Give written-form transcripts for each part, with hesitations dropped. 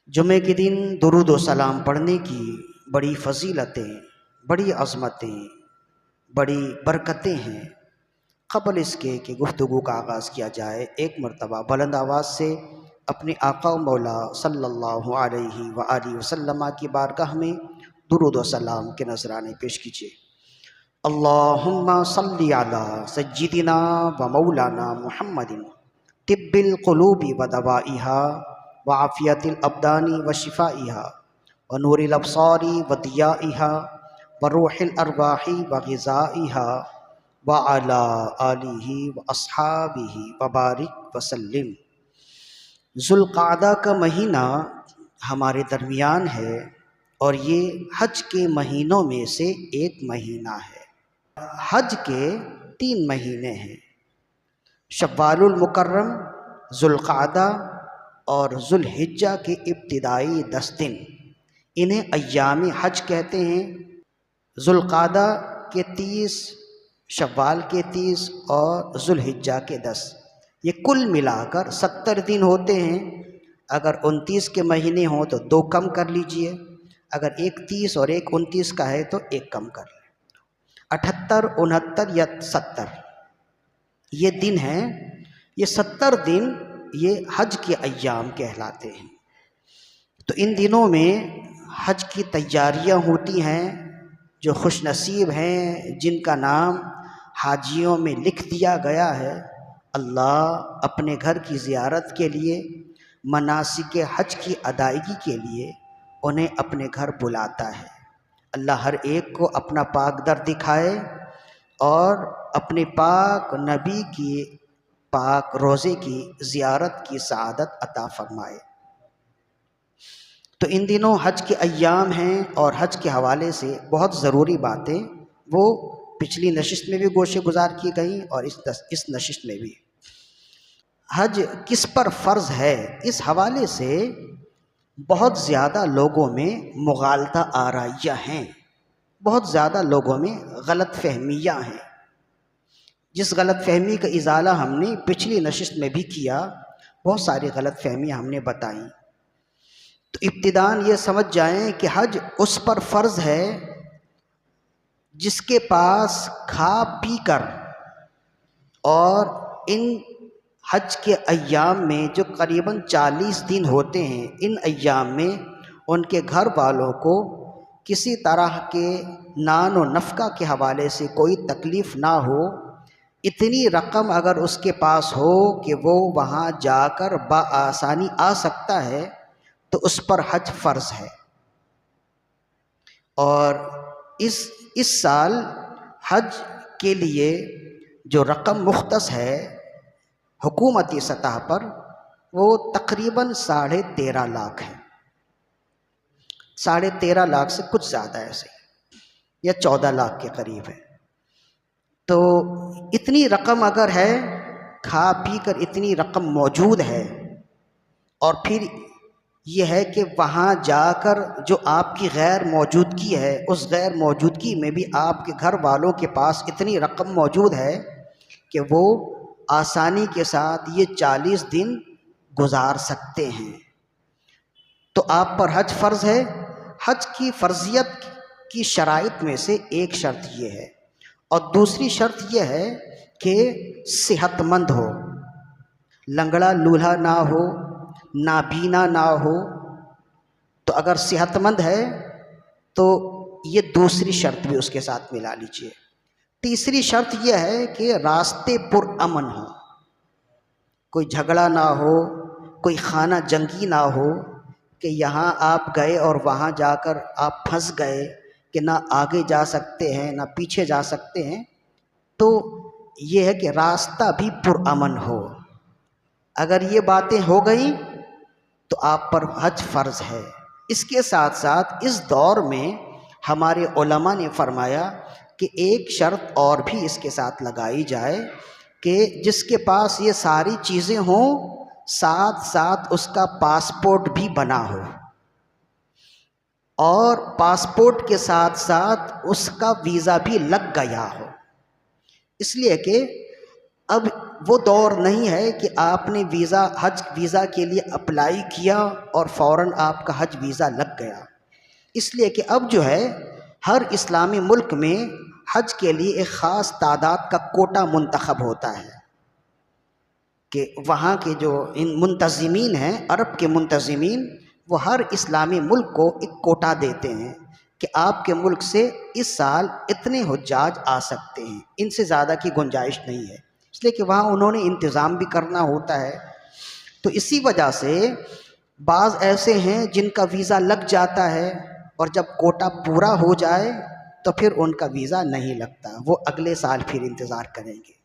جمعے کے دن درود و سلام پڑھنے کی بڑی فضیلتیں، بڑی عظمتیں، بڑی برکتیں ہیں۔ قبل اس کے کہ گفتگو کا آغاز کیا جائے، ایک مرتبہ بلند آواز سے اپنے آقا و مولا صلی اللہ علیہ وآلہ وسلم کی بارگاہ میں درود و سلام کے نذرانے پیش کیجیے۔ اللہم صلی علی سیدنا و مولانا محمد طب القلوب و دوائہا وعافیت الابدان و شفائہا ونور الابصار و ضیائہا وروح الارواح و غذائہا وعلی آلہ و اصحابہ وبارک وسلم۔ ذوالقعدہ کا مہینہ ہمارے درمیان ہے اور یہ حج کے مہینوں میں سے ایک مہینہ ہے۔ حج کے 3 مہینے ہیں، شوال المکرم، ذوالقعدہ اور ذوالحجہ کے ابتدائی 10 دن، انہیں ایام حج کہتے ہیں۔ ذوالقعدہ کے 30، شوال کے 30 اور ذوالحجہ کے 10، یہ کل ملا کر 70 دن ہوتے ہیں۔ اگر 29 کے مہینے ہوں تو 2 کم کر لیجئے، اگر ایک 30 اور ایک 29 کا ہے تو 1 کم کر لیں۔ 78، 69 یا 70 یہ دن ہیں، یہ 70 دن یہ حج کے ایام کہلاتے ہیں۔ تو ان دنوں میں حج کی تیاریاں ہوتی ہیں۔ جو خوش نصیب ہیں، جن کا نام حاجیوں میں لکھ دیا گیا ہے، اللہ اپنے گھر کی زیارت کے لیے، مناسک حج کی ادائیگی کے لیے انہیں اپنے گھر بلاتا ہے۔ اللہ ہر ایک کو اپنا پاک در دکھائے اور اپنے پاک نبی کی پاک روزے کی زیارت کی سعادت عطا فرمائے۔ تو ان دنوں حج کے ایام ہیں اور حج کے حوالے سے بہت ضروری باتیں وہ پچھلی نشست میں بھی گوشے گزار کی گئیں اور اس نشست میں بھی۔ حج کس پر فرض ہے، اس حوالے سے بہت زیادہ لوگوں میں مغالطہ آرائیاں ہیں، بہت زیادہ لوگوں میں غلط فہمیاں ہیں۔ جس غلط فہمی کا ازالہ ہم نے پچھلی نشست میں بھی کیا، بہت ساری غلط فہمیاں ہم نے بتائیں۔ تو ابتداً یہ سمجھ جائیں کہ حج اس پر فرض ہے جس کے پاس کھا پی کر اور ان حج کے ایام میں جو قریباً 40 دن ہوتے ہیں، ان ایام میں ان کے گھر والوں کو کسی طرح کے نان و نفقہ کے حوالے سے کوئی تکلیف نہ ہو، اتنی رقم اگر اس کے پاس ہو کہ وہ وہاں جا کر بآسانی آ سکتا ہے تو اس پر حج فرض ہے۔ اور اس سال حج کے لیے جو رقم مختص ہے حکومتی سطح پر، وہ تقریباً 13.5 لاکھ ہے۔ 13.5 لاکھ سے کچھ زیادہ ایسے، یا 14 لاکھ کے قریب ہے۔ تو اتنی رقم اگر ہے، کھا پی کر اتنی رقم موجود ہے، اور پھر یہ ہے کہ وہاں جا کر جو آپ کی غیر موجودگی ہے، اس غیر موجودگی میں بھی آپ کے گھر والوں کے پاس اتنی رقم موجود ہے کہ وہ آسانی کے ساتھ یہ 40 دن گزار سکتے ہیں، تو آپ پر حج فرض ہے۔ حج کی فرضیت کی شرائط میں سے ایک شرط یہ ہے، اور دوسری شرط یہ ہے کہ صحت مند ہو، لنگڑا لولہا نہ ہو، نابینا نہ ہو۔ تو اگر صحت مند ہے تو یہ دوسری شرط بھی اس کے ساتھ ملا لیجئے۔ تیسری شرط یہ ہے کہ راستے پرامن ہو، کوئی جھگڑا نہ ہو، کوئی خانہ جنگی نہ ہو کہ یہاں آپ گئے اور وہاں جا کر آپ پھنس گئے کہ نہ آگے جا سکتے ہیں نہ پیچھے جا سکتے ہیں۔ تو یہ ہے کہ راستہ بھی پرامن ہو۔ اگر یہ باتیں ہو گئیں تو آپ پر حج فرض ہے۔ اس کے ساتھ ساتھ اس دور میں ہمارے علماء نے فرمایا کہ ایک شرط اور بھی اس کے ساتھ لگائی جائے کہ جس کے پاس یہ ساری چیزیں ہوں، ساتھ ساتھ اس کا پاسپورٹ بھی بنا ہو، اور پاسپورٹ کے ساتھ ساتھ اس کا ویزا بھی لگ گیا ہو۔ اس لیے کہ اب وہ دور نہیں ہے کہ آپ نے حج ویزا کے لیے اپلائی کیا اور فوراً آپ کا حج ویزا لگ گیا، اس لیے کہ اب جو ہے ہر اسلامی ملک میں حج کے لیے ایک خاص تعداد کا کوٹا منتخب ہوتا ہے کہ وہاں کے جو ان منتظمین ہیں، عرب کے منتظمین، وہ ہر اسلامی ملک کو ایک کوٹا دیتے ہیں کہ آپ کے ملک سے اس سال اتنے حجاج آ سکتے ہیں، ان سے زیادہ کی گنجائش نہیں ہے، اس لیے کہ وہاں انہوں نے انتظام بھی کرنا ہوتا ہے۔ تو اسی وجہ سے بعض ایسے ہیں جن کا ویزا لگ جاتا ہے اور جب کوٹا پورا ہو جائے تو پھر ان کا ویزا نہیں لگتا، وہ اگلے سال پھر انتظار کریں گے۔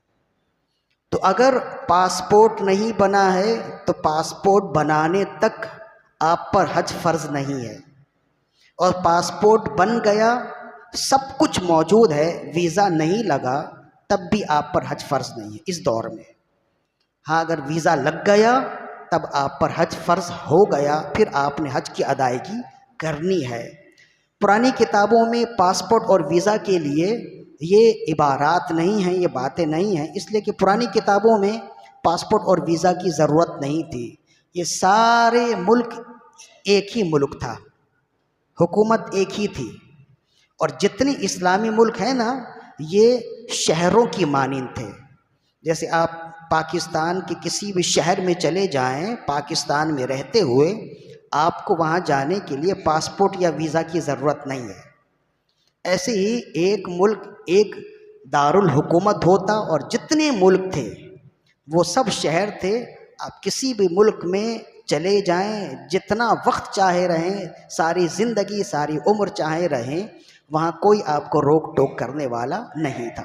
تو اگر پاسپورٹ نہیں بنا ہے تو پاسپورٹ بنانے تک آپ پر حج فرض نہیں ہے، اور پاسپورٹ بن گیا، سب کچھ موجود ہے، ویزا نہیں لگا، تب بھی آپ پر حج فرض نہیں ہے اس دور میں۔ ہاں اگر ویزا لگ گیا تب آپ پر حج فرض ہو گیا، پھر آپ نے حج کی ادائیگی کرنی ہے۔ پرانی کتابوں میں پاسپورٹ اور ویزا کے لیے یہ عبارات نہیں ہیں، یہ باتیں نہیں ہیں، اس لیے کہ پرانی کتابوں میں پاسپورٹ اور ویزا کی ضرورت نہیں تھی۔ یہ سارے ملک ایک ہی ملک تھا، حکومت ایک ہی تھی، اور جتنے اسلامی ملک ہیں نا یہ شہروں کی مانند تھے۔ جیسے آپ پاکستان کے کسی بھی شہر میں چلے جائیں، پاکستان میں رہتے ہوئے آپ کو وہاں جانے کے لیے پاسپورٹ یا ویزا کی ضرورت نہیں ہے۔ ایسے ہی ایک ملک ایک دارالحکومت ہوتا، اور جتنے ملک تھے وہ سب شہر تھے۔ آپ کسی بھی ملک میں چلے جائیں، جتنا وقت چاہے رہیں، ساری زندگی ساری عمر چاہے رہیں، وہاں کوئی آپ کو روک ٹوک کرنے والا نہیں تھا۔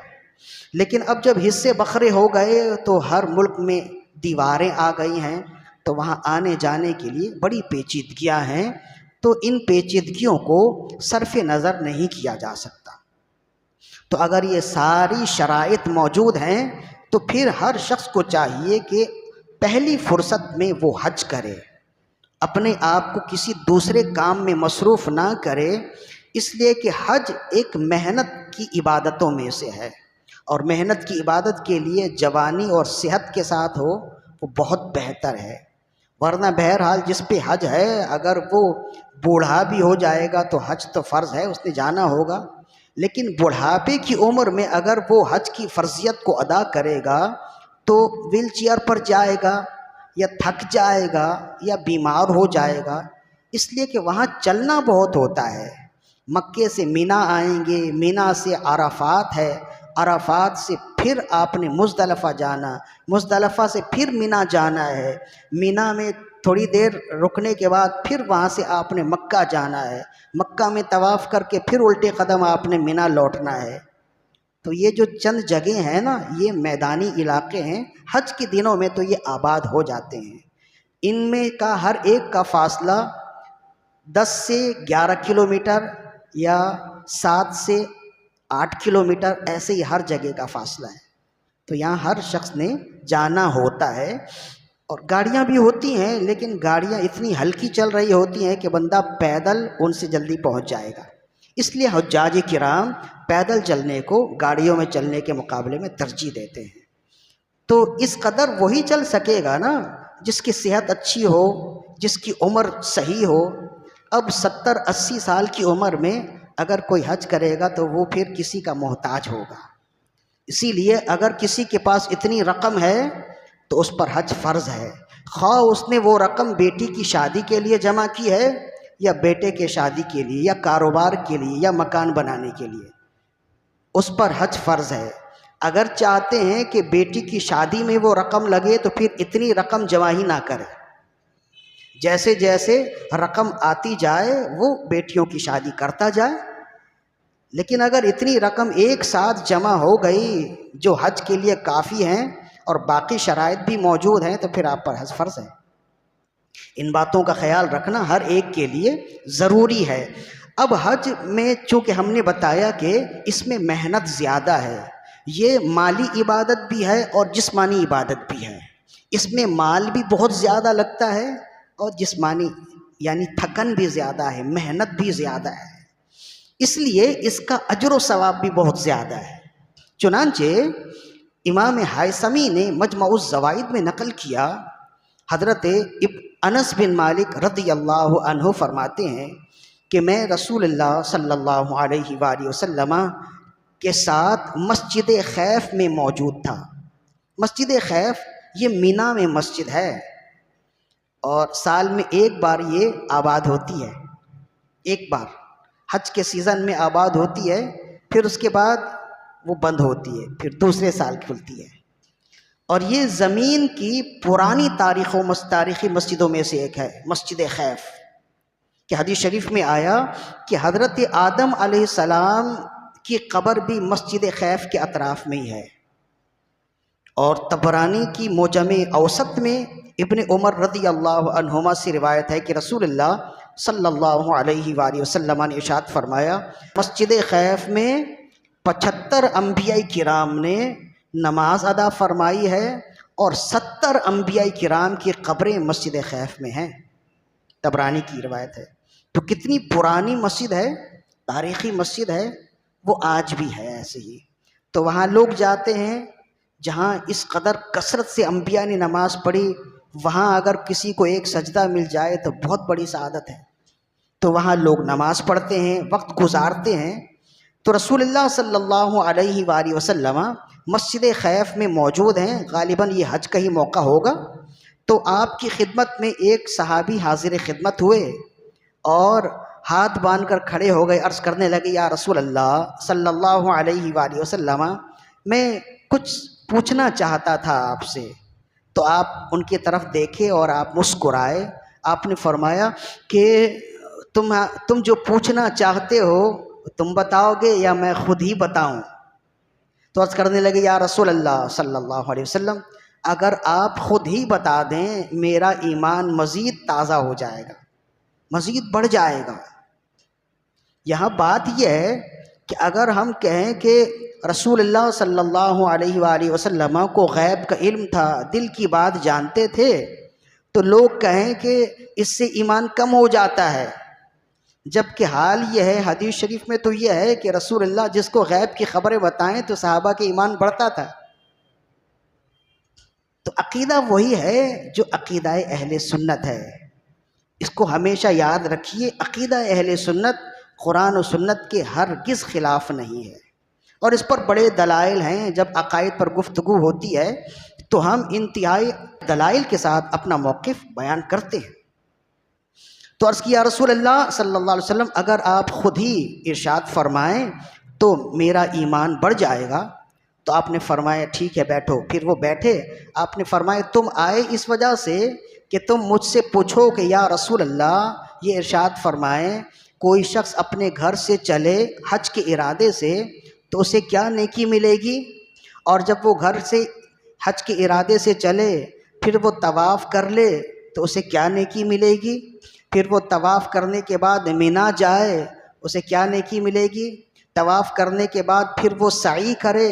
لیکن اب جب حصے بکھرے ہو گئے تو ہر ملک میں دیواریں آ گئی ہیں، تو وہاں آنے جانے کے لیے بڑی پیچیدگیاں ہیں، تو ان پیچیدگیوں کو صرف نظر نہیں کیا جا سکتا۔ تو اگر یہ ساری شرائط موجود ہیں تو پھر ہر شخص کو چاہیے کہ پہلی فرصت میں وہ حج کرے، اپنے آپ کو کسی دوسرے کام میں مصروف نہ کرے، اس لیے کہ حج ایک محنت کی عبادتوں میں سے ہے، اور محنت کی عبادت کے لیے جوانی اور صحت کے ساتھ ہو وہ بہت بہتر ہے۔ ورنہ بہرحال جس پہ حج ہے اگر وہ بوڑھا بھی ہو جائے گا تو حج تو فرض ہے، اس نے جانا ہوگا، لیکن بڑھاپے کی عمر میں اگر وہ حج کی فرضیت کو ادا کرے گا تو ویل چیئر پر جائے گا یا تھک جائے گا یا بیمار ہو جائے گا، اس لیے کہ وہاں چلنا بہت ہوتا ہے۔ مکے سے مینا آئیں گے، مینا سے عرفات ہے، عرفات سے پھر آپ نے مزدلفہ جانا، مزدلفہ سے پھر مینا جانا ہے، مینا میں تھوڑی دیر رکنے کے بعد پھر وہاں سے آپ نے مکہ جانا ہے، مکہ میں طواف کر کے پھر الٹے قدم آپ نے مینا لوٹنا ہے۔ تو یہ جو چند جگہیں ہیں نا یہ میدانی علاقے ہیں، حج کے دنوں میں تو یہ آباد ہو جاتے ہیں۔ ان میں کا ہر ایک کا فاصلہ 10 سے 11 کلومیٹر یا 7 سے 8 کلومیٹر، ایسے ہی ہر جگہ کا فاصلہ ہے۔ تو یہاں ہر شخص نے جانا ہوتا ہے، اور گاڑیاں بھی ہوتی ہیں لیکن گاڑیاں اتنی ہلکی چل رہی ہوتی ہیں کہ بندہ پیدل ان سے جلدی پہنچ جائے گا، اس لیے حجاج کرام پیدل چلنے کو گاڑیوں میں چلنے کے مقابلے میں ترجیح دیتے ہیں۔ تو اس قدر وہی چل سکے گا نا جس کی صحت اچھی ہو، جس کی عمر صحیح ہو۔ اب 70-80 سال کی عمر میں اگر کوئی حج کرے گا تو وہ پھر کسی کا محتاج ہوگا، اسی لیے اگر کسی کے پاس اتنی رقم ہے تو اس پر حج فرض ہے، خواہ اس نے وہ رقم بیٹی کی شادی کے لیے جمع کی ہے یا بیٹے کے شادی کے لیے یا کاروبار کے لیے یا مکان بنانے کے لیے، اس پر حج فرض ہے۔ اگر چاہتے ہیں کہ بیٹی کی شادی میں وہ رقم لگے تو پھر اتنی رقم جمع ہی نہ کرے، جیسے جیسے رقم آتی جائے وہ بیٹیوں کی شادی کرتا جائے۔ لیکن اگر اتنی رقم ایک ساتھ جمع ہو گئی جو حج کے لیے کافی ہیں اور باقی شرائط بھی موجود ہیں تو پھر آپ پر حج فرض ہے۔ ان باتوں کا خیال رکھنا ہر ایک کے لیے ضروری ہے۔ اب حج میں چونکہ ہم نے بتایا کہ اس میں محنت زیادہ ہے، یہ مالی عبادت بھی ہے اور جسمانی عبادت بھی ہے، اس میں مال بھی بہت زیادہ لگتا ہے اور جسمانی یعنی تھکن بھی زیادہ ہے، محنت بھی زیادہ ہے، اس لیے اس کا اجر و ثواب بھی بہت زیادہ ہے۔ چنانچہ امام حائثمی نے مجمع الزوائد میں نقل کیا، حضرت انس بن مالک رضی اللہ عنہ فرماتے ہیں کہ میں رسول اللہ صلی اللہ علیہ وآلہ وسلم کے ساتھ مسجد خیف میں موجود تھا۔ مسجد خیف یہ مینا میں مسجد ہے اور سال میں ایک بار یہ آباد ہوتی ہے، ایک بار حج کے سیزن میں آباد ہوتی ہے، پھر اس کے بعد وہ بند ہوتی ہے، پھر دوسرے سال کھلتی ہے۔ اور یہ زمین کی پرانی تاریخی مسجدوں میں سے ایک ہے مسجد خیف، کہ حدیث شریف میں آیا کہ حضرت آدم علیہ السلام کی قبر بھی مسجد خیف کے اطراف میں ہی ہے۔ اور طبرانی کی معجم اوسط میں ابن عمر رضی اللہ عنہما سے روایت ہے کہ رسول اللہ صلی اللہ علیہ وآلہ وسلم نے ارشاد فرمایا، مسجد خیف میں 75 انبیاء کرام نے نماز ادا فرمائی ہے اور 70 انبیاء کرام کی قبریں مسجد خیف میں ہیں۔ طبرانی کی روایت ہے۔ تو کتنی پرانی مسجد ہے، تاریخی مسجد ہے، وہ آج بھی ہے ایسے ہی۔ تو وہاں لوگ جاتے ہیں جہاں اس قدر کثرت سے انبیاء نے نماز پڑھی، وہاں اگر کسی کو ایک سجدہ مل جائے تو بہت بڑی سعادت ہے۔ تو وہاں لوگ نماز پڑھتے ہیں، وقت گزارتے ہیں۔ تو رسول اللہ صلی اللہ علیہ وآلہ وسلم مسجد خیف میں موجود ہیں، غالباً یہ حج کا ہی موقع ہوگا۔ تو آپ کی خدمت میں ایک صحابی حاضر خدمت ہوئے اور ہاتھ باندھ کر کھڑے ہو گئے، عرض کرنے لگے، یا رسول اللہ صلی اللہ علیہ وآلہ وسلم میں کچھ پوچھنا چاہتا تھا آپ سے۔ تو آپ ان کی طرف دیکھے اور آپ مسکرائے۔ آپ نے فرمایا کہ تم جو پوچھنا چاہتے ہو تم بتاؤ گے یا میں خود ہی بتاؤں؟ تو عرض کرنے لگے، یا رسول اللہ صلی اللہ علیہ وسلم اگر آپ خود ہی بتا دیں میرا ایمان مزید تازہ ہو جائے گا، مزید بڑھ جائے گا۔ یہاں بات یہ ہے کہ اگر ہم کہیں کہ رسول اللہ صلی اللہ علیہ وآلہ وسلم کو غیب کا علم تھا، دل کی بات جانتے تھے، تو لوگ کہیں کہ اس سے ایمان کم ہو جاتا ہے، جبکہ حال یہ ہے حدیث شریف میں تو یہ ہے کہ رسول اللہ جس کو غیب کی خبریں بتائیں تو صحابہ کے ایمان بڑھتا تھا۔ تو عقیدہ وہی ہے جو عقیدہ اہل سنت ہے، اس کو ہمیشہ یاد رکھیے۔ عقیدہ اہل سنت قرآن و سنت کے ہرگز خلاف نہیں ہے، اور اس پر بڑے دلائل ہیں۔ جب عقائد پر گفتگو ہوتی ہے تو ہم انتہائی دلائل کے ساتھ اپنا موقف بیان کرتے ہیں۔ تو عرض کیا، رسول اللہ صلی اللہ علیہ وسلم اگر آپ خود ہی ارشاد فرمائیں تو میرا ایمان بڑھ جائے گا۔ تو آپ نے فرمایا ٹھیک ہے بیٹھو۔ پھر وہ بیٹھے۔ آپ نے فرمایا تم آئے اس وجہ سے کہ تم مجھ سے پوچھو کہ یا رسول اللہ یہ ارشاد فرمائیں کوئی شخص اپنے گھر سے چلے حج کے ارادے سے تو اسے کیا نیکی ملے گی، اور جب وہ گھر سے حج کے ارادے سے چلے پھر وہ طواف کر لے تو اسے کیا نیکی ملے گی، پھر وہ طواف کرنے کے بعد مینا جائے اسے کیا نیکی ملے گی، طواف کرنے کے بعد پھر وہ سعی کرے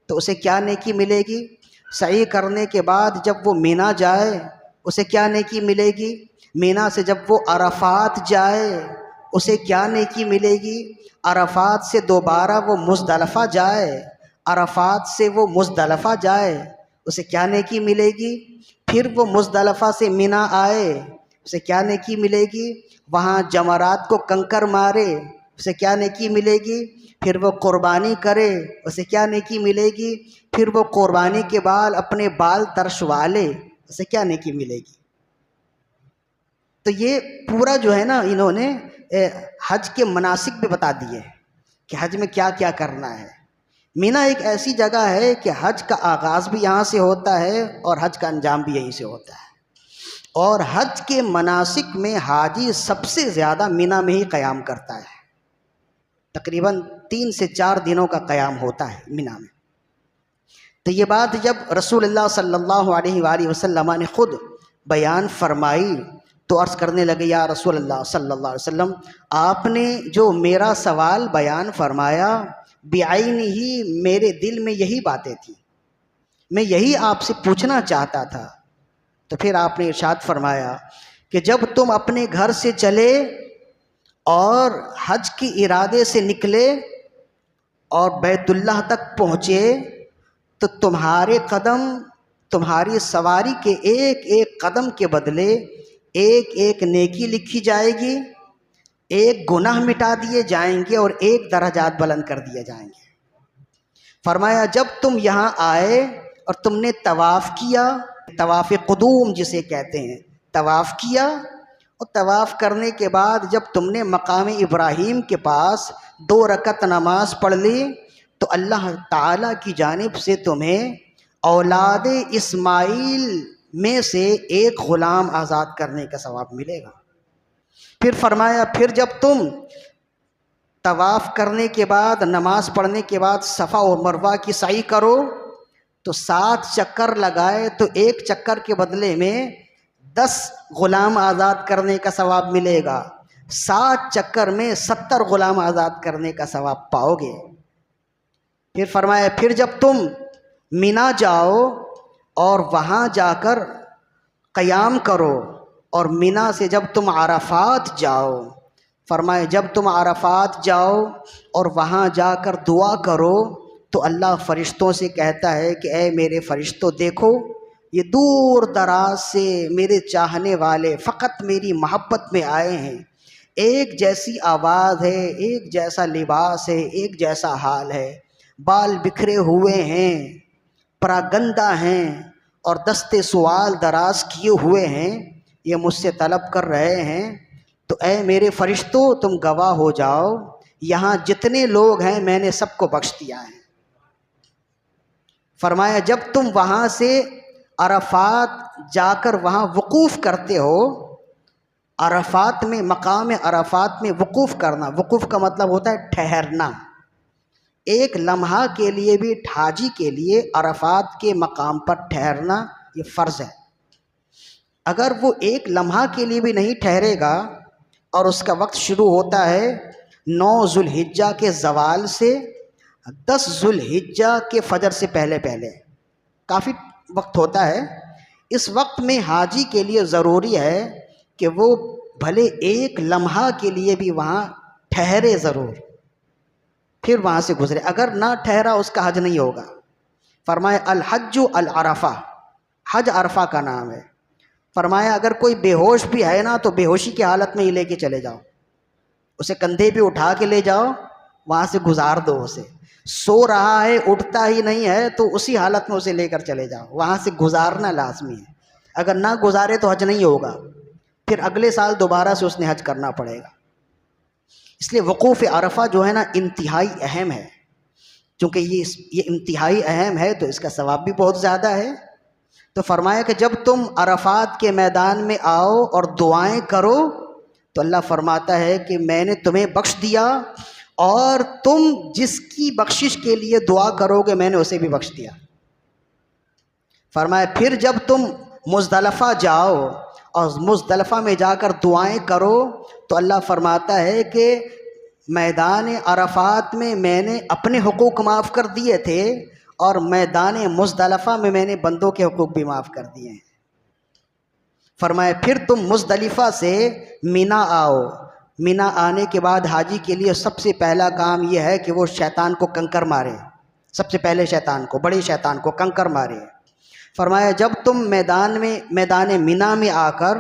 تو اسے کیا نیکی ملے گی، سعی کرنے کے بعد جب وہ مینا جائے اسے کیا نیکی ملے گی، مینا سے جب وہ عرفات جائے اسے کیا نیکی ملے گی، عرفات سے دوبارہ وہ مزدلفہ جائے، عرفات سے وہ مزدلفہ جائے اسے کیا نیکی ملے گی، پھر وہ مزدلفہ سے مینا آئے اسے کیا نیکی ملے گی، وہاں جمرات کو کنکر مارے اسے کیا نیکی ملے گی، پھر وہ قربانی کرے اسے کیا نیکی ملے گی، پھر وہ قربانی کے بعد اپنے بال ترشوا لے اسے کیا نیکی ملے گی۔ تو یہ پورا جو ہے نا انہوں نے حج کے مناسک بھی بتا دیے کہ حج میں کیا کیا کرنا ہے۔ مینا ایک ایسی جگہ ہے کہ حج کا آغاز بھی یہاں سے ہوتا ہے اور حج کا انجام بھی یہیں سے ہوتا ہے، اور حج کے مناسک میں حاجی سب سے زیادہ مینا میں ہی قیام کرتا ہے، تقریباً 3 سے 4 دنوں کا قیام ہوتا ہے مینا میں۔ تو یہ بات جب رسول اللہ صلی اللہ علیہ وآلہ وسلم نے خود بیان فرمائی تو عرض کرنے لگے، یا رسول اللہ صلی اللہ علیہ وسلم آپ نے جو میرا سوال بیان فرمایا بعین ہی میرے دل میں یہی باتیں تھیں، میں یہی آپ سے پوچھنا چاہتا تھا۔ تو پھر آپ نے ارشاد فرمایا کہ جب تم اپنے گھر سے چلے اور حج کے ارادے سے نکلے اور بیت اللہ تک پہنچے تو تمہارے قدم، تمہاری سواری کے ایک ایک قدم کے بدلے ایک ایک نیکی لکھی جائے گی، ایک گناہ مٹا دیے جائیں گے اور ایک درجات بلند کر دیے جائیں گے۔ فرمایا جب تم یہاں آئے اور تم نے طواف کیا، طواف قدوم جسے کہتے ہیں، طواف کیا، اور طواف کرنے کے بعد جب تم نے مقام ابراہیم کے پاس 2 رکعت نماز پڑھ لی تو اللہ تعالیٰ کی جانب سے تمہیں اولاد اسماعیل میں سے ایک غلام آزاد کرنے کا ثواب ملے گا۔ پھر فرمایا پھر جب تم طواف کرنے کے بعد، نماز پڑھنے کے بعد صفا و مروہ کی سعی کرو تو 7 چکر لگائے تو ایک چکر کے بدلے میں 10 غلام آزاد کرنے کا ثواب ملے گا، 7 چکر میں 70 غلام آزاد کرنے کا ثواب پاؤ گے۔ پھر فرمایا پھر جب تم مینا جاؤ اور وہاں جا کر قیام کرو، اور مینا سے جب تم عرفات جاؤ، فرمایا جب تم عرفات جاؤ اور وہاں جا کر دعا کرو تو اللہ فرشتوں سے کہتا ہے کہ اے میرے فرشتوں دیکھو، یہ دور دراز سے میرے چاہنے والے فقط میری محبت میں آئے ہیں، ایک جیسی آواز ہے، ایک جیسا لباس ہے، ایک جیسا حال ہے، بال بکھرے ہوئے ہیں، پراگندہ ہیں اور دستے سوال دراز کیے ہوئے ہیں، یہ مجھ سے طلب کر رہے ہیں، تو اے میرے فرشتوں تم گواہ ہو جاؤ، یہاں جتنے لوگ ہیں میں نے سب کو بخش دیا ہے۔ فرمایا جب تم وہاں سے عرفات جا کر وہاں وقوف کرتے ہو، عرفات میں، مقام عرفات میں وقوف کرنا، وقوف کا مطلب ہوتا ہے ٹھہرنا، ایک لمحہ کے لیے بھی حاجی کے لیے عرفات کے مقام پر ٹھہرنا یہ فرض ہے۔ اگر وہ ایک لمحہ کے لیے بھی نہیں ٹھہرے گا اور اس کا وقت شروع ہوتا ہے 9 ذوالحجہ کے زوال سے 10 ذوالحجہ کے فجر سے پہلے پہلے، کافی وقت ہوتا ہے، اس وقت میں حاجی کے لیے ضروری ہے کہ وہ بھلے ایک لمحہ کے لیے بھی وہاں ٹھہرے ضرور، پھر وہاں سے گزرے، اگر نہ ٹھہرا اس کا حج نہیں ہوگا۔ فرمایا الحج العرفہ، حج عرفہ کا نام ہے۔ فرمایا اگر کوئی بے ہوش بھی ہے نا تو بے ہوشی کی حالت میں ہی لے کے چلے جاؤ، اسے کندھے پہ اٹھا کے لے جاؤ، وہاں سے گزار دو اسے، سو رہا ہے اٹھتا ہی نہیں ہے تو اسی حالت میں اسے لے کر چلے جاؤ، وہاں سے گزارنا لازمی ہے، اگر نہ گزارے تو حج نہیں ہوگا، پھر اگلے سال دوبارہ سے اس نے حج کرنا پڑے گا۔ اس لیے وقوف عرفہ جو ہے نا انتہائی اہم ہے، چونکہ یہ انتہائی اہم ہے تو اس کا ثواب بھی بہت زیادہ ہے۔ تو فرمایا کہ جب تم عرفات کے میدان میں آؤ اور دعائیں کرو تو اللہ فرماتا ہے کہ میں نے تمہیں بخش دیا، اور تم جس کی بخشش کے لیے دعا کرو گے میں نے اسے بھی بخش دیا۔ فرمایا پھر جب تم مزدلفہ جاؤ اور مزدلفہ میں جا کر دعائیں کرو تو اللہ فرماتا ہے کہ میدان عرفات میں نے اپنے حقوق معاف کر دیے تھے، اور میدان مزدلفہ میں نے بندوں کے حقوق بھی معاف کر دیے ہیں۔ فرمایا پھر تم مزدلفہ سے مینا آؤ، مینا آنے کے بعد حاجی کے لیے سب سے پہلا کام یہ ہے کہ وہ شیطان کو کنکر مارے، سب سے پہلے شیطان کو، بڑے شیطان کو کنکر مارے۔ فرمایا جب تم میدان مینا میں آ کر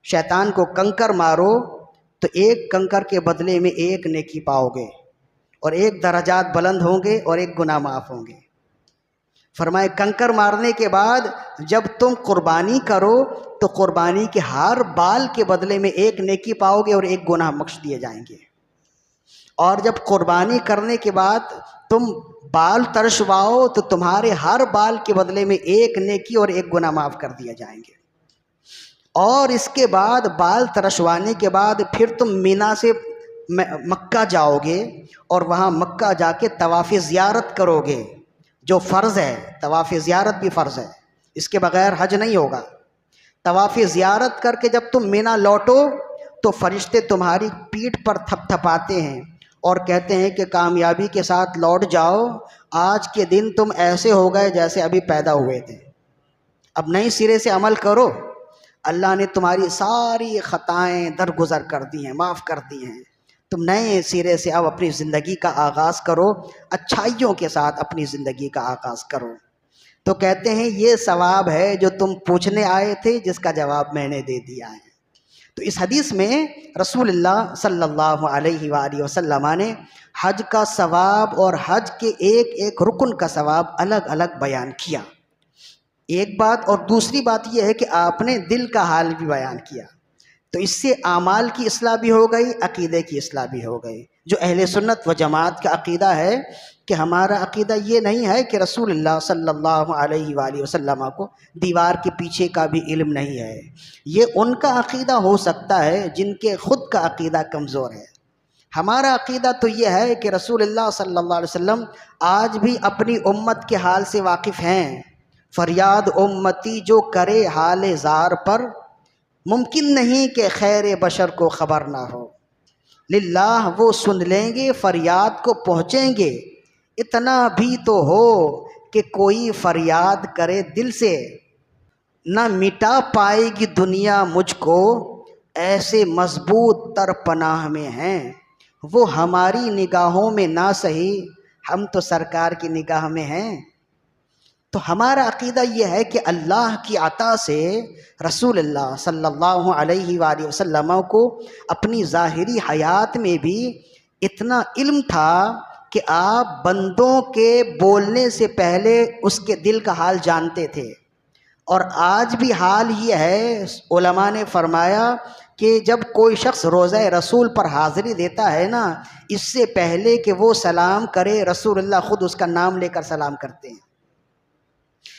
شیطان کو کنکر مارو تو ایک کنکر کے بدلے میں ایک نیکی پاؤ گے، اور ایک درجات بلند ہوں گے اور ایک گناہ معاف ہوں گے۔ فرمایا کنکر مارنے کے بعد جب تم قربانی کرو تو قربانی کے ہر بال کے بدلے میں ایک نیکی پاؤ گے اور ایک گناہ بخش دیے جائیں گے، اور جب قربانی کرنے کے بعد تم بال ترشواؤ تو تمہارے ہر بال کے بدلے میں ایک نیکی اور ایک گناہ معاف کر دیے جائیں گے۔ اور اس کے بعد بال ترشوانے کے بعد پھر تم مینا سے مکہ جاؤ گے اور وہاں مکہ جا کے طواف زیارت کرو گے، جو فرض ہے، طواف زیارت بھی فرض ہے، اس کے بغیر حج نہیں ہوگا۔ طواف زیارت کر کے جب تم مینا لوٹو تو فرشتے تمہاری پیٹھ پر تھپ تھپاتے ہیں اور کہتے ہیں کہ کامیابی کے ساتھ لوٹ جاؤ، آج کے دن تم ایسے ہو گئے جیسے ابھی پیدا ہوئے تھے، اب نئے سرے سے عمل کرو، اللہ نے تمہاری ساری خطائیں درگزر کر دی ہیں، معاف کر دی ہیں، تم نئے سرے سے اب اپنی زندگی کا آغاز کرو، اچھائیوں کے ساتھ اپنی زندگی کا آغاز کرو۔ تو کہتے ہیں یہ ثواب ہے جو تم پوچھنے آئے تھے جس کا جواب میں نے دے دیا ہے۔ تو اس حدیث میں رسول اللہ صلی اللہ علیہ وآلہ وسلم نے حج کا ثواب اور حج کے ایک ایک رکن کا ثواب الگ الگ بیان کیا۔ ایک بات، اور دوسری بات یہ ہے کہ آپ نے دل کا حال بھی بیان کیا، تو اس سے اعمال کی اصلاح بھی ہو گئی، عقیدے کی اصلاح بھی ہو گئی۔ جو اہل سنت و جماعت کا عقیدہ ہے کہ ہمارا عقیدہ یہ نہیں ہے کہ رسول اللہ صلی اللہ علیہ وآلہ وسلم کو دیوار کے پیچھے کا بھی علم نہیں ہے، یہ ان کا عقیدہ ہو سکتا ہے جن کے خود کا عقیدہ کمزور ہے۔ ہمارا عقیدہ تو یہ ہے کہ رسول اللہ صلی اللہ علیہ وسلم آج بھی اپنی امت کے حال سے واقف ہیں۔ فریاد امتی جو کرے حال زار پر، ممکن نہیں کہ خیر بشر کو خبر نہ ہو۔ للہ وہ سن لیں گے، فریاد کو پہنچیں گے، اتنا بھی تو ہو کہ کوئی فریاد کرے دل سے، نہ مٹا پائے گی دنیا مجھ کو، ایسے مضبوط تر پناہ میں ہیں۔ وہ ہماری نگاہوں میں نہ سہی، ہم تو سرکار کی نگاہ میں ہیں۔ تو ہمارا عقیدہ یہ ہے کہ اللہ کی عطا سے رسول اللہ صلی اللہ علیہ وآلہ وسلم کو اپنی ظاہری حیات میں بھی اتنا علم تھا کہ آپ بندوں کے بولنے سے پہلے اس کے دل کا حال جانتے تھے۔ اور آج بھی حال یہ ہے، علماء نے فرمایا کہ جب کوئی شخص روضہ رسول پر حاضری دیتا ہے نا، اس سے پہلے کہ وہ سلام کرے رسول اللہ خود اس کا نام لے کر سلام کرتے ہیں،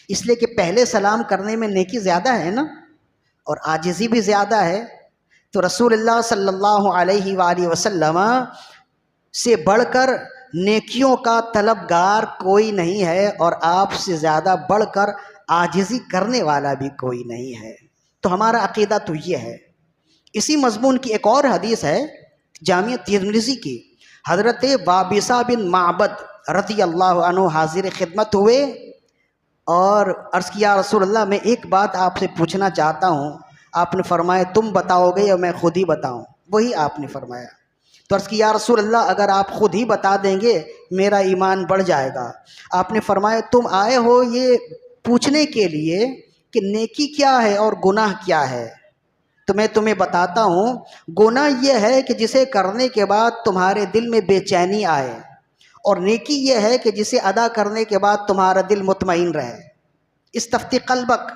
اس لیے کہ پہلے سلام کرنے میں نیکی زیادہ ہے نا، اور عاجزی بھی زیادہ ہے۔ تو رسول اللہ صلی اللہ علیہ وآلہ وسلم سے بڑھ کر نیکیوں کا طلبگار کوئی نہیں ہے، اور آپ سے زیادہ بڑھ کر عاجزی کرنے والا بھی کوئی نہیں ہے۔ تو ہمارا عقیدہ تو یہ ہے۔ اسی مضمون کی ایک اور حدیث ہے جامع ترمذی کی، حضرت وابصہ بن معبد رضی اللہ عنہ حاضر خدمت ہوئے اور عرض کیا رسول اللہ میں ایک بات آپ سے پوچھنا چاہتا ہوں۔ آپ نے فرمایا تم بتاؤ گے یا میں خود ہی بتاؤں؟ وہی آپ نے فرمایا۔ تو عرض کیا رسول اللہ اگر آپ خود ہی بتا دیں گے میرا ایمان بڑھ جائے گا۔ آپ نے فرمایا تم آئے ہو یہ پوچھنے کے لیے کہ نیکی کیا ہے اور گناہ کیا ہے، تو میں تمہیں بتاتا ہوں۔ گناہ یہ ہے کہ جسے کرنے کے بعد تمہارے دل میں بے چینی آئے، اور نیکی یہ ہے کہ جسے ادا کرنے کے بعد تمہارا دل مطمئن رہے۔ استفتی قلبک،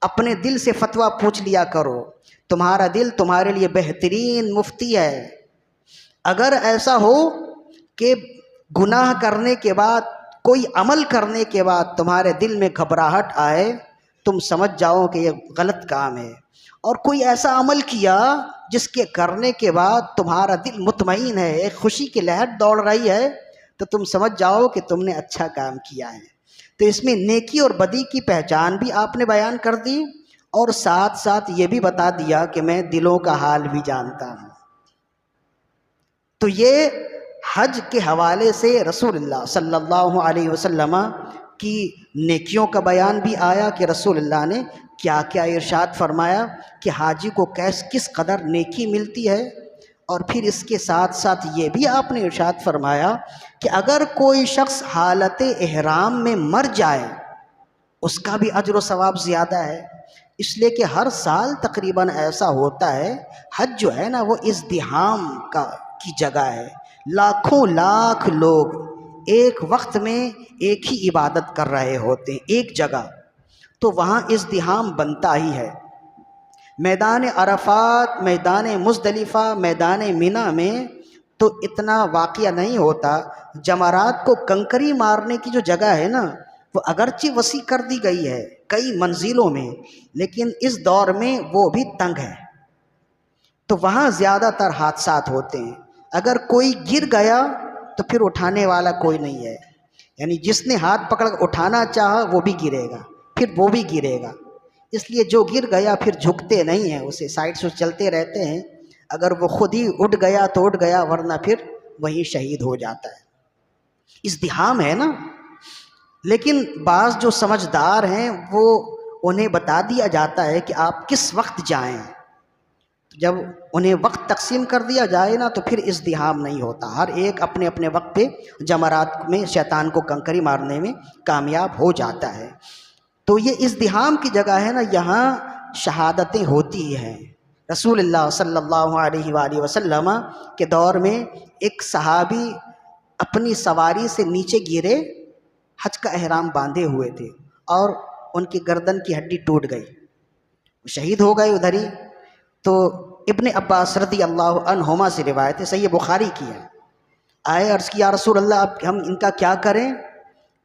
اپنے دل سے فتویٰ پوچھ لیا کرو، تمہارا دل تمہارے لیے بہترین مفتی ہے۔ اگر ایسا ہو کہ گناہ کرنے کے بعد، کوئی عمل کرنے کے بعد تمہارے دل میں گھبراہٹ آئے، تم سمجھ جاؤ کہ یہ غلط کام ہے، اور کوئی ایسا عمل کیا جس کے کرنے کے بعد تمہارا دل مطمئن ہے، ایک خوشی کی لہر دوڑ رہی ہے، تو تم سمجھ جاؤ کہ تم نے اچھا کام کیا ہے۔ تو اس میں نیکی اور بدی کی پہچان بھی آپ نے بیان کر دی، اور ساتھ ساتھ یہ بھی بتا دیا کہ میں دلوں کا حال بھی جانتا ہوں۔ تو یہ حج کے حوالے سے رسول اللہ صلی اللہ علیہ وسلم کی نیکیوں کا بیان بھی آیا کہ رسول اللہ نے کیا کیا ارشاد فرمایا کہ حاجی کو کس قدر نیکی ملتی ہے، اور پھر اس کے ساتھ ساتھ یہ بھی آپ نے ارشاد فرمایا کہ اگر کوئی شخص حالت احرام میں مر جائے اس کا بھی اجر و ثواب زیادہ ہے، اس لیے کہ ہر سال تقریباً ایسا ہوتا ہے، حج جو ہے نا وہ ازدحام کی جگہ ہے، لاکھوں لاکھ لوگ ایک وقت میں ایک ہی عبادت کر رہے ہوتے ہیں ایک جگہ، تو وہاں ازدحام بنتا ہی ہے۔ میدان عرفات، میدان مزدلفہ، میدان مینا میں تو اتنا واقعہ نہیں ہوتا۔ جمرات کو کنکری مارنے کی جو جگہ ہے نا وہ اگرچہ وسیع کر دی گئی ہے کئی منزلوں میں، لیکن اس دور میں وہ بھی تنگ ہے، تو وہاں زیادہ تر حادثات ہوتے ہیں۔ اگر کوئی گر گیا تو پھر اٹھانے والا کوئی نہیں ہے، یعنی جس نے ہاتھ پکڑ کر اٹھانا چاہا وہ بھی گرے گا، پھر وہ بھی گرے گا، اس لیے جو گر گیا پھر جھکتے نہیں ہیں، اسے سائڈ سے چلتے رہتے ہیں، اگر وہ خود ہی اٹھ گیا تو اٹھ گیا، ورنہ پھر وہیں شہید ہو جاتا ہے۔ ازدحام ہے نا، لیکن بعض جو سمجھدار ہیں وہ انہیں بتا دیا جاتا ہے کہ آپ کس وقت جائیں، جب انہیں وقت تقسیم کر دیا جائے نا تو پھر ازدحام نہیں ہوتا، ہر ایک اپنے اپنے وقت پہ جمرات میں شیطان کو کنکری مارنے میں کامیاب ہو جاتا ہے۔ تو یہ ازدحام کی جگہ ہے نا، یہاں شہادتیں ہوتی ہیں۔ رسول اللہ صلی اللہ علیہ وآلہ وسلم کے دور میں ایک صحابی اپنی سواری سے نیچے گرے، حج کا احرام باندھے ہوئے تھے، اور ان کی گردن کی ہڈی ٹوٹ گئی، شہید ہو گئے ادھر ہی۔ تو ابن عباس رضی اللہ عنہما سے روایت ہے، صحیح بخاری کی ہے، آئے عرض کیا یا رسول اللہ اب ہم ان کا کیا کریں،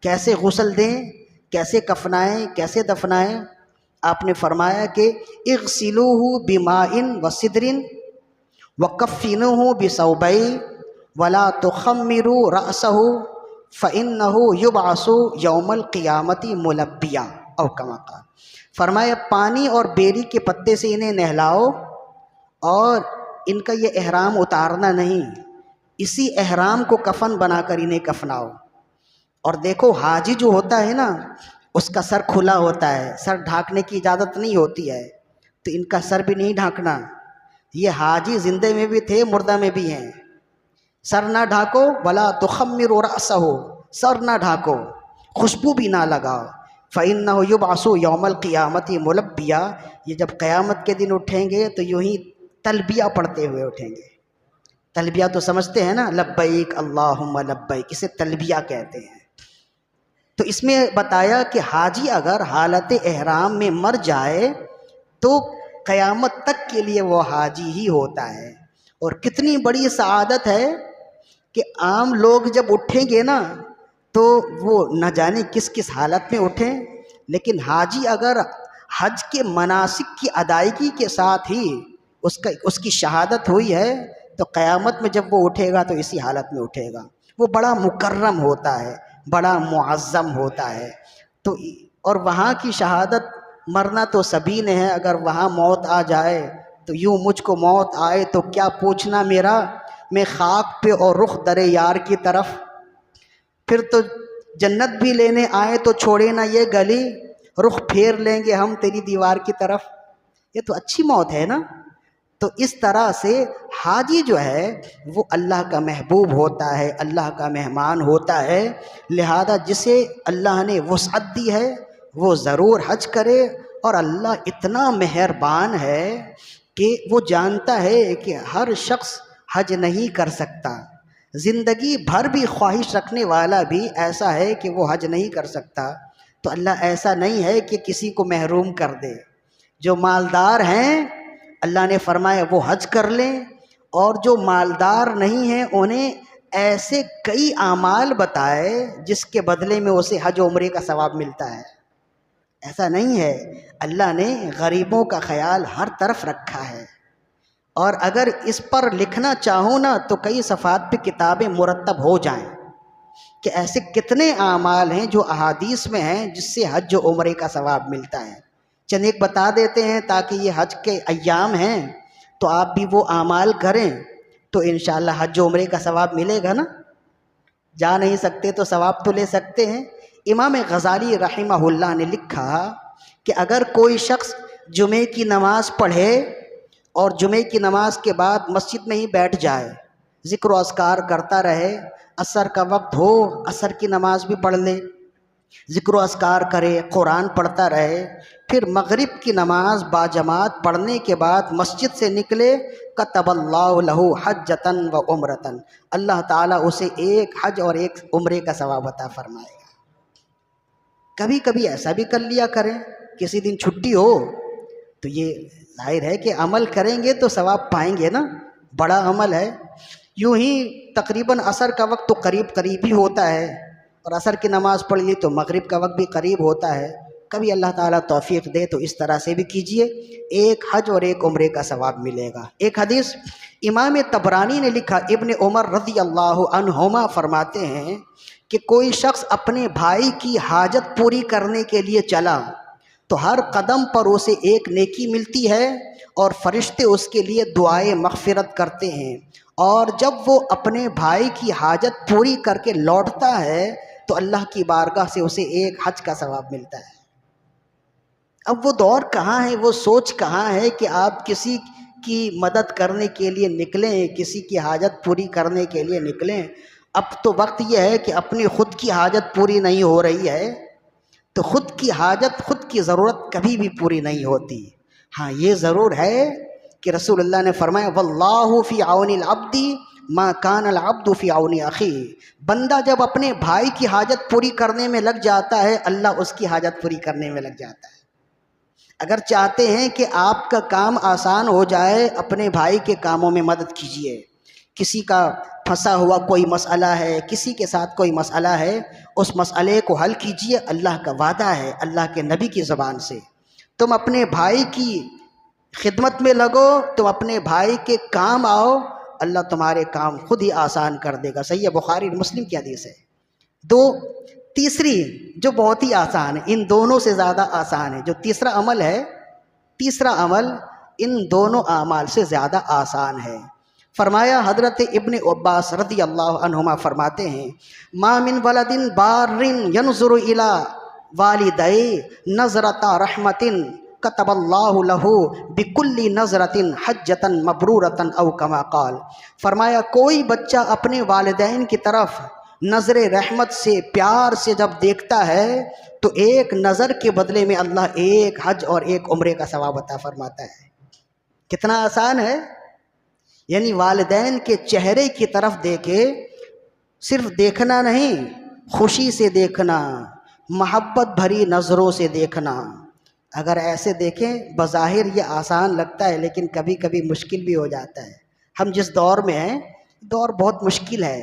کیسے غسل دیں، کیسے کفنائیں، کیسے دفنائیں؟ آپ نے فرمایا کہ اغسلوہ بماء وسدر وکفنوہ بثوبین ولا تخمروا رأسہ فإنہ یبعث یوم القیامت ملبیا، او کما قال۔ فرمایا پانی اور بیری کے پتے سے انہیں نہلاؤ، اور ان کا یہ احرام اتارنا نہیں، اسی احرام کو کفن بنا کر انہیں کفناؤ۔ اور دیکھو حاجی جو ہوتا ہے نا، اس کا سر کھلا ہوتا ہے، سر ڈھانکنے کی اجازت نہیں ہوتی ہے، تو ان کا سر بھی نہیں ڈھانکنا۔ یہ حاجی زندے میں بھی تھے، مردہ میں بھی ہیں۔ سر نہ ڈھانکو، ولا تخمروا رأسہ، سر نہ ڈھانکو، خوشبو بھی نہ لگاؤ۔ فإنہ یبعث یوم القیامت ملبیا، یہ جب قیامت کے دن اٹھیں گے تو یوں ہی تلبیہ پڑھتے ہوئے اٹھیں گے۔ تلبیہ تو سمجھتے ہیں نا، لبیک اللہم لبیک، اسے تلبیہ کہتے ہیں۔ تو اس میں بتایا کہ حاجی اگر حالت احرام میں مر جائے تو قیامت تک کے لیے وہ حاجی ہی ہوتا ہے۔ اور کتنی بڑی سعادت ہے کہ عام لوگ جب اٹھیں گے نا تو وہ نہ جانے کس کس حالت میں اٹھیں، لیکن حاجی اگر حج کے مناسک کی ادائیگی کے ساتھ ہی اس کی شہادت ہوئی ہے تو قیامت میں جب وہ اٹھے گا تو اسی حالت میں اٹھے گا۔ وہ بڑا مکرم ہوتا ہے، بڑا معظم ہوتا ہے۔ تو اور وہاں کی شہادت مرنا تو سبھی نے ہے، اگر وہاں موت آ جائے تو یوں مجھ کو موت آئے تو کیا پوچھنا میرا، میں خاک پہ اور رخ در یار کی طرف۔ پھر تو جنت بھی لینے آئے تو چھوڑے نہ یہ گلی، رخ پھیر لیں گے ہم تیری دیوار کی طرف۔ یہ تو اچھی موت ہے نا۔ تو اس طرح سے حاجی جو ہے وہ اللہ کا محبوب ہوتا ہے، اللہ کا مہمان ہوتا ہے، لہذا جسے اللہ نے وسعت دی ہے وہ ضرور حج کرے۔ اور اللہ اتنا مہربان ہے کہ وہ جانتا ہے کہ ہر شخص حج نہیں کر سکتا، زندگی بھر بھی خواہش رکھنے والا بھی ایسا ہے کہ وہ حج نہیں کر سکتا، تو اللہ ایسا نہیں ہے کہ کسی کو محروم کر دے۔ جو مالدار ہیں اللہ نے فرمایا وہ حج کر لیں، اور جو مالدار نہیں ہیں انہیں ایسے کئی اعمال بتائے جس کے بدلے میں اسے حج و عمرے کا ثواب ملتا ہے۔ ایسا نہیں ہے، اللہ نے غریبوں کا خیال ہر طرف رکھا ہے۔ اور اگر اس پر لکھنا چاہوں نا تو کئی صفحات پہ کتابیں مرتب ہو جائیں کہ ایسے کتنے اعمال ہیں جو احادیث میں ہیں جس سے حج و عمرے کا ثواب ملتا ہے۔ چند ایک بتا دیتے ہیں تاکہ یہ حج کے ایام ہیں تو آپ بھی وہ اعمال کریں تو انشاءاللہ حج و عمرے کا ثواب ملے گا نا۔ جا نہیں سکتے تو ثواب تو لے سکتے ہیں۔ امام غزالی رحمہ اللہ نے لکھا کہ اگر کوئی شخص جمعے کی نماز پڑھے اور جمعے کی نماز کے بعد مسجد میں ہی بیٹھ جائے، ذکر و اذکار کرتا رہے، عصر کا وقت ہو عصر کی نماز بھی پڑھ لے، ذکر و اذکار کرے، قرآن پڑھتا رہے، پھر مغرب کی نماز باجماعت پڑھنے کے بعد مسجد سے نکلے، کتب اللہ لہ حجۃ و عمرۃ، اللہ تعالیٰ اسے ایک حج اور ایک عمرے کا ثواب عطا فرمائے گا۔ کبھی کبھی ایسا بھی کر لیا کریں، کسی دن چھٹی ہو تو یہ ظاہر ہے کہ عمل کریں گے تو ثواب پائیں گے نا، بڑا عمل ہے۔ یوں ہی تقریباً عصر کا وقت تو قریب قریب ہی ہوتا ہے، اور عصر کی نماز پڑھ لی تو مغرب کا وقت بھی قریب ہوتا ہے۔ کبھی اللہ تعالیٰ توفیق دے تو اس طرح سے بھی کیجئے، ایک حج اور ایک عمرے کا ثواب ملے گا۔ ایک حدیث امام طبرانی نے لکھا، ابن عمر رضی اللہ عنہما فرماتے ہیں کہ کوئی شخص اپنے بھائی کی حاجت پوری کرنے کے لیے چلا تو ہر قدم پر اسے ایک نیکی ملتی ہے، اور فرشتے اس کے لیے دعائے مغفرت کرتے ہیں، اور جب وہ اپنے بھائی کی حاجت پوری کر کے لوٹتا ہے تو اللہ کی بارگاہ سے اسے ایک حج کا ثواب ملتا ہے۔ اب وہ دور کہاں ہے، وہ سوچ کہاں ہے کہ آپ کسی کی مدد کرنے کے لیے نکلیں، کسی کی حاجت پوری کرنے کے لیے نکلیں۔ اب تو وقت یہ ہے کہ اپنی خود کی حاجت پوری نہیں ہو رہی ہے تو خود کی حاجت، خود کی ضرورت کبھی بھی پوری نہیں ہوتی۔ ہاں یہ ضرور ہے کہ رسول اللہ نے فرمایا واللہ فی عون العبد ما کان العبد فی عون اخیہ، بندہ جب اپنے بھائی کی حاجت پوری کرنے میں لگ جاتا ہے اللہ اس کی حاجت پوری کرنے میں لگ جاتا ہے۔ اگر چاہتے ہیں کہ آپ کا کام آسان ہو جائے اپنے بھائی کے کاموں میں مدد کیجیے۔ کسی کا پھنسا ہوا کوئی مسئلہ ہے، کسی کے ساتھ کوئی مسئلہ ہے، اس مسئلے کو حل کیجیے۔ اللہ کا وعدہ ہے اللہ کے نبی کی زبان سے، تم اپنے بھائی کی خدمت میں لگو، تم اپنے بھائی کے کام آؤ، اللہ تمہارے کام خود ہی آسان کر دے گا۔ صحیح بخاری مسلم کی حدیث ہے۔ تیسری جو بہت ہی آسان ہے، ان دونوں سے زیادہ آسان ہے، جو تیسرا عمل ہے، تیسرا عمل ان دونوں اعمال سے زیادہ آسان ہے۔ فرمایا حضرت ابن عباس رضی اللہ عنہما فرماتے ہیں ما من ولد بار ینظر الی والدیہ نظرۃ رحمت کتب اللہ لہ بکل نظرۃ حجۃ مبرورۃ او کما قال، فرمایا کوئی بچہ اپنے والدین کی طرف نظر رحمت سے، پیار سے جب دیکھتا ہے تو ایک نظر کے بدلے میں اللہ ایک حج اور ایک عمرے کا ثواب عطا فرماتا ہے۔ کتنا آسان ہے، یعنی والدین کے چہرے کی طرف دیکھے، صرف دیکھنا نہیں، خوشی سے دیکھنا، محبت بھری نظروں سے دیکھنا۔ اگر ایسے دیکھیں بظاہر یہ آسان لگتا ہے لیکن کبھی کبھی مشکل بھی ہو جاتا ہے۔ ہم جس دور میں ہیں دور بہت مشکل ہے،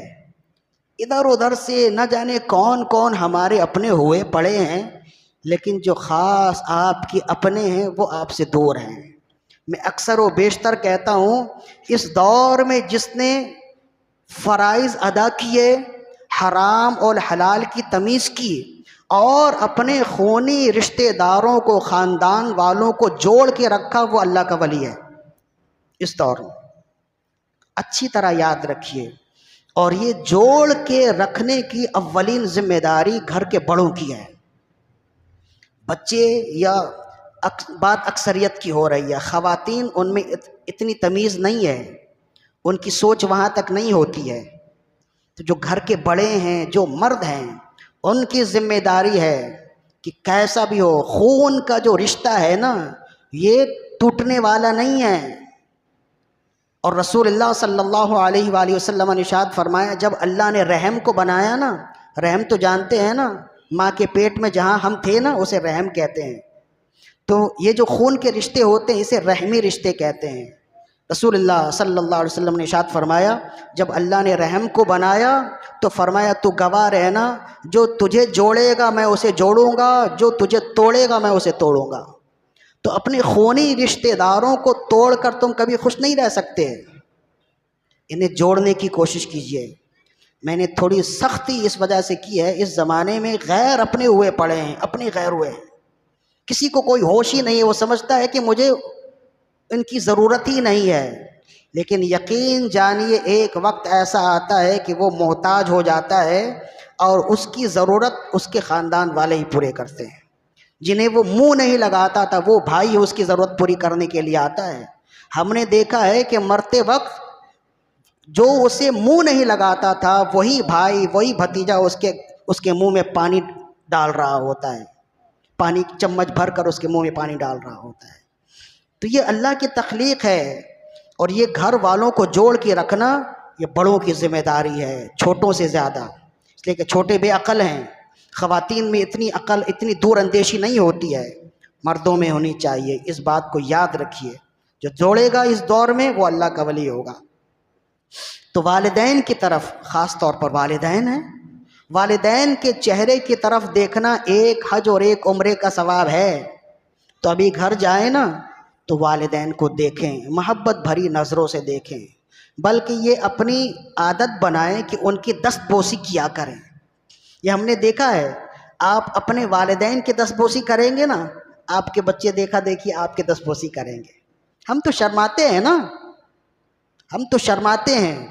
ادھر ادھر سے نہ جانے کون کون ہمارے اپنے ہوئے پڑے ہیں، لیکن جو خاص آپ کے اپنے ہیں وہ آپ سے دور ہیں۔ میں اکثر و بیشتر کہتا ہوں اس دور میں جس نے فرائض ادا کیے، حرام اور حلال کی تمیز کی اور اپنے خونی رشتہ داروں کو، خاندان والوں کو جوڑ کے رکھا، وہ اللہ کا ولی ہے اس دور میں۔ اچھی طرح یاد رکھیے، اور یہ جوڑ کے رکھنے کی اولین ذمہ داری گھر کے بڑوں کی ہے۔ بچے یا بات اکثریت کی ہو رہی ہے، خواتین ان میں اتنی تمیز نہیں ہے، ان کی سوچ وہاں تک نہیں ہوتی ہے، تو جو گھر کے بڑے ہیں، جو مرد ہیں، ان کی ذمہ داری ہے کہ کیسا بھی ہو، خون کا جو رشتہ ہے نا یہ ٹوٹنے والا نہیں ہے۔ اور رسول اللہ صلی اللہ علیہ وآلہ وسلم نے ارشاد فرمایا جب اللہ نے رحم کو بنایا نا، رحم تو جانتے ہیں نا، ماں کے پیٹ میں جہاں ہم تھے نا اسے رحم کہتے ہیں، تو یہ جو خون کے رشتے ہوتے ہیں اسے رحمی رشتے کہتے ہیں۔ رسول اللہ صلی اللہ علیہ وسلم نے ارشاد فرمایا جب اللہ نے رحم کو بنایا تو فرمایا تو گواہ رہنا، جو تجھے جوڑے گا میں اسے جوڑوں گا، جو تجھے توڑے گا میں اسے توڑوں گا۔ تو اپنے خونی رشتہ داروں کو توڑ کر تم کبھی خوش نہیں رہ سکتے، انہیں جوڑنے کی کوشش کیجیے۔ میں نے تھوڑی سختی اس وجہ سے کی ہے، اس زمانے میں غیر اپنے ہوئے پڑے ہیں، اپنے غیر ہوئے ہیں، کسی کو کوئی ہوش ہی نہیں ہے، وہ سمجھتا ہے کہ مجھے ان کی ضرورت ہی نہیں ہے، لیکن یقین جانیے ایک وقت ایسا آتا ہے کہ وہ محتاج ہو جاتا ہے اور اس کی ضرورت اس کے خاندان والے ہی پورے کرتے ہیں۔ جنہیں وہ منہ نہیں لگاتا تھا وہ بھائی اس کی ضرورت پوری کرنے کے لیے آتا ہے۔ ہم نے دیکھا ہے کہ مرتے وقت جو اسے منہ نہیں لگاتا تھا وہی بھائی، وہی بھتیجا اس کے منہ میں پانی ڈال رہا ہوتا ہے، پانی چمچ بھر کر اس کے منہ میں پانی ڈال رہا ہوتا ہے۔ تو یہ اللہ کی تخلیق ہے، اور یہ گھر والوں کو جوڑ کے رکھنا یہ بڑوں کی ذمہ داری ہے چھوٹوں سے زیادہ، اس لیے کہ چھوٹے بے عقل ہیں۔ خواتین میں اتنی عقل، اتنی دور اندیشی نہیں ہوتی ہے، مردوں میں ہونی چاہیے۔ اس بات کو یاد رکھیے، جو جوڑے گا اس دور میں وہ اللہ کا ولی ہوگا۔ تو والدین کی طرف، خاص طور پر والدین ہیں، والدین کے چہرے کی طرف دیکھنا ایک حج اور ایک عمرے کا ثواب ہے۔ تو ابھی گھر جائیں نا تو والدین کو دیکھیں، محبت بھری نظروں سے دیکھیں، بلکہ یہ اپنی عادت بنائیں کہ ان کی دست بوسی کیا کریں۔ یہ ہم نے دیکھا ہے، آپ اپنے والدین کی دست بوسی کریں گے نا، آپ کے بچے دیکھا دیکھی آپ کی دست بوسی کریں گے۔ ہم تو شرماتے ہیں نا، ہم تو شرماتے ہیں،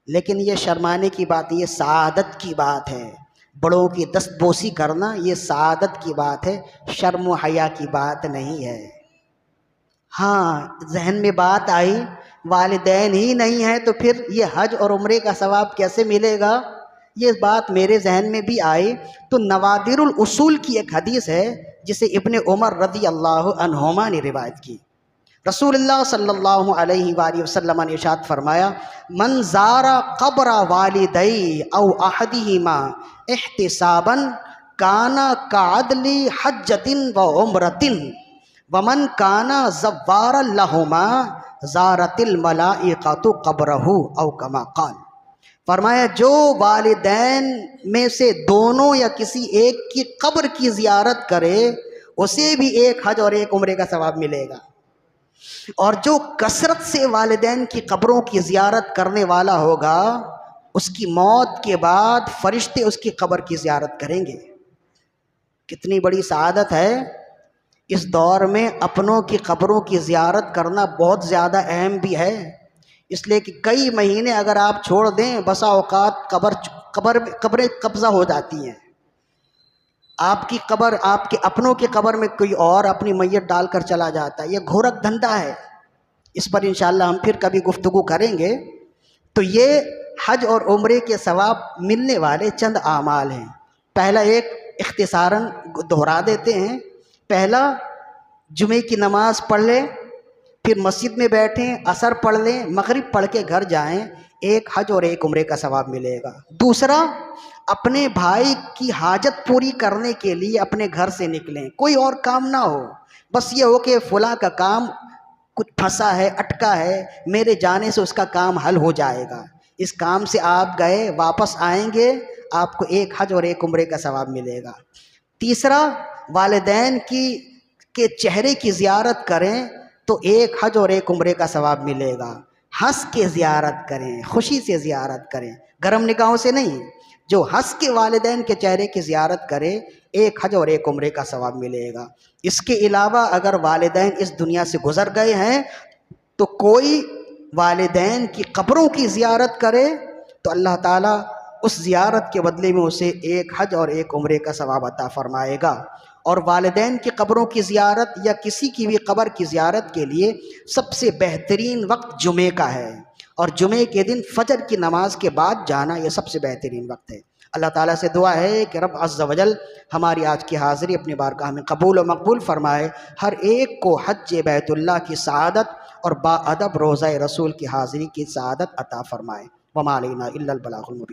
لیکن یہ شرمانے کی بات، یہ سعادت کی بات ہے۔ بڑوں کی دست بوسی کرنا یہ سعادت کی بات ہے، شرم و حیا کی بات نہیں ہے۔ ہاں ذہن میں بات آئی والدین ہی نہیں ہیں تو پھر یہ حج اور عمرے کا ثواب کیسے ملے گا، یہ بات میرے ذہن میں بھی آئی۔ تو نوادر الاصول کی ایک حدیث ہے جسے ابن عمر رضی اللہ عنہما نے روایت کی۔ رسول اللہ صلی اللہ علیہ وآلہ وسلم نے ارشاد فرمایا، من زار قبر والدی او احدہما احتسابا کان کعدل حجۃ و عمرۃ ومن کان زوارا لہما زارت الملائکۃ قبرہ او کما قال۔ فرمایا جو والدین میں سے دونوں یا کسی ایک کی قبر کی زیارت کرے اسے بھی ایک حج اور ایک عمرے کا ثواب ملے گا، اور جو کثرت سے والدین کی قبروں کی زیارت کرنے والا ہوگا اس کی موت کے بعد فرشتے اس کی قبر کی زیارت کریں گے۔ کتنی بڑی سعادت ہے۔ اس دور میں اپنوں کی قبروں کی زیارت کرنا بہت زیادہ اہم بھی ہے، اس لیے کہ کئی مہینے اگر آپ چھوڑ دیں بسا اوقات قبریں قبضہ ہو جاتی ہیں۔ آپ کی قبر، آپ کے اپنوں کی قبر میں کوئی اور اپنی میت ڈال کر چلا جاتا ہے، یہ گھورک دھندا ہے۔ اس پر انشاءاللہ ہم پھر کبھی گفتگو کریں گے۔ تو یہ حج اور عمرے کے ثواب ملنے والے چند اعمال ہیں۔ پہلا ایک اختصاراً دہرا دیتے ہیں، پہلا جمعے کی نماز پڑھ لیں، پھر مسجد میں بیٹھیں، عصر پڑھ لیں، مغرب پڑھ کے گھر جائیں، ایک حج اور ایک عمرے کا ثواب ملے گا۔ دوسرا، اپنے بھائی کی حاجت پوری کرنے کے لیے اپنے گھر سے نکلیں، کوئی اور کام نہ ہو، بس یہ ہو کہ فلاں کا کام کچھ پھنسا ہے، اٹکا ہے، میرے جانے سے اس کا کام حل ہو جائے گا۔ اس کام سے آپ گئے، واپس آئیں گے، آپ کو ایک حج اور ایک عمرے کا ثواب ملے گا۔ تیسرا، والدین کے چہرے کی زیارت کریں تو ایک حج اور ایک عمرے کا ثواب ملے گا۔ ہنس کے زیارت کریں، خوشی سے زیارت کریں، گرم نگاہوں سے نہیں۔ جو ہنس کے والدین کے چہرے کی زیارت کرے ایک حج اور ایک عمرے کا ثواب ملے گا۔ اس کے علاوہ اگر والدین اس دنیا سے گزر گئے ہیں تو کوئی والدین کی قبروں کی زیارت کرے تو اللہ تعالیٰ اس زیارت کے بدلے میں اسے ایک حج اور ایک عمرے کا ثواب عطا فرمائے گا۔ اور والدین کی قبروں کی زیارت یا کسی کی بھی قبر کی زیارت کے لیے سب سے بہترین وقت جمعے کا ہے، اور جمعے کے دن فجر کی نماز کے بعد جانا یہ سب سے بہترین وقت ہے۔ اللہ تعالیٰ سے دعا ہے کہ رب عز و جل ہماری آج کی حاضری اپنی بارگاہ میں قبول و مقبول فرمائے، ہر ایک کو حج بیت اللہ کی سعادت اور با ادب روضہ رسول کی حاضری کی سعادت عطا فرمائے۔ وما علینا الا البلاغ المبین۔